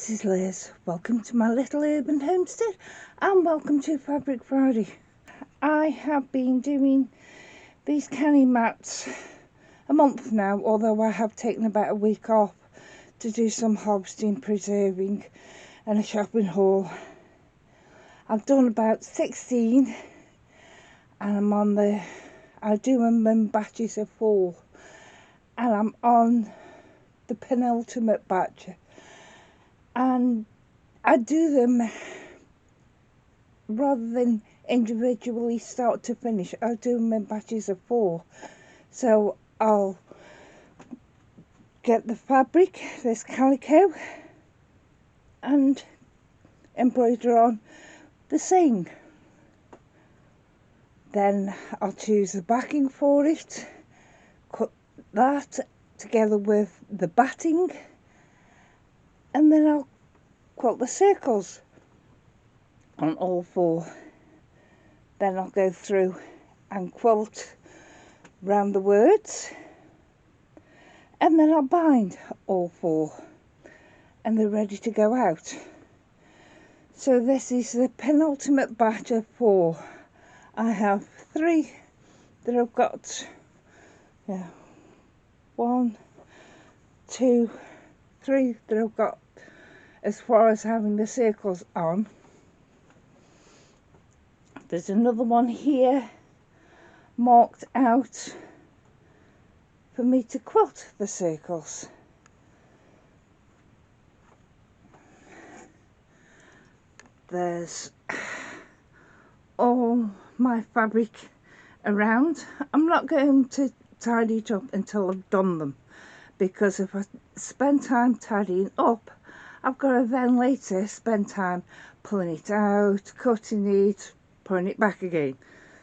this is Liz. Welcome to my little urban homestead and welcome to Fabric Friday. I have been doing these canny mats a month now, although I have taken about a week off to do some harvesting, preserving and a shopping haul. I've done about 16 and I do them in batches of 4 and I'm on the penultimate batch. And I do them rather than individually start to finish. I do them in batches of 4. So I'll get the fabric, this calico, and embroider on the seam. Then I'll choose the backing for it, cut that together with the batting, and then I'll quilt the circles on all 4. Then I'll go through and quilt round the words, and then I'll bind all 4 and they're ready to go out. So this is the penultimate batch of 4. I have 3 that I've got, 1, 2, 3 that I've got as far as having the circles on. There's another one here marked out for me to quilt the circles. There's all my fabric around. I'm not going to tidy it up until I've done them, because if I spend time tidying up, I've got to then later spend time pulling it out, cutting it, putting it back again.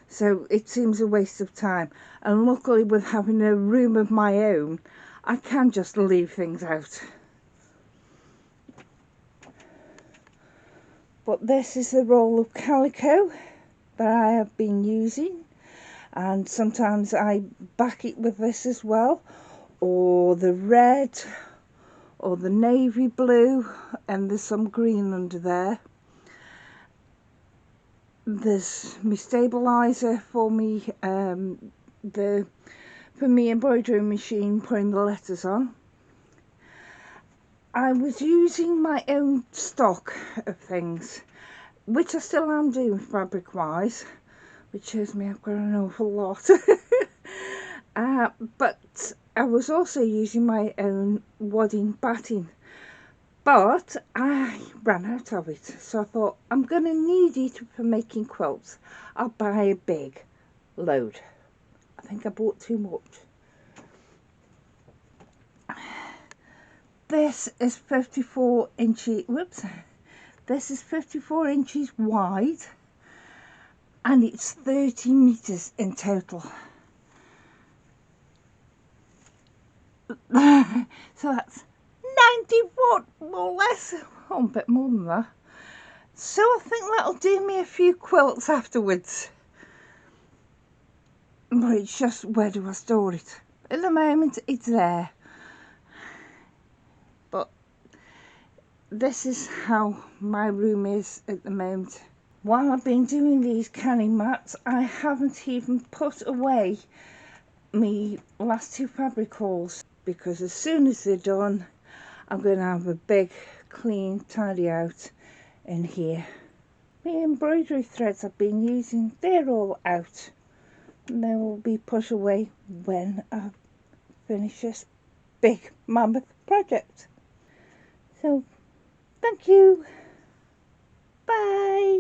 So it seems a waste of time. And luckily, with having a room of my own, I can just leave things out. But this is the roll of calico that I have been using, and sometimes I back it with this as well, or the red or the navy blue, and there's some green under there. There's my stabilizer for me, for me embroidery machine, putting the letters on. I was using my own stock of things, which I still am doing fabric wise, which shows me I've got an awful lot. But I was also using my own wadding batting, but I ran out of it, so I thought I'm going to need it for making quilts. I'll buy a big load. I think I bought too much. This is 54 inches, this is 54 inches wide and it's 30 meters in total. So that's 90 foot, more or less. Oh, a bit more than that. So I think that'll do me a few quilts afterwards. But it's just, where do I store it? At the moment, it's there. But this is how my room is at the moment. While I've been doing these canny mats, I haven't even put away my last 2 fabric hauls, because as soon as they're done, I'm going to have a big clean tidy out in here. My embroidery threads I've been using, they're all out, and they will be put away when I finish this big mammoth project. So thank you, bye.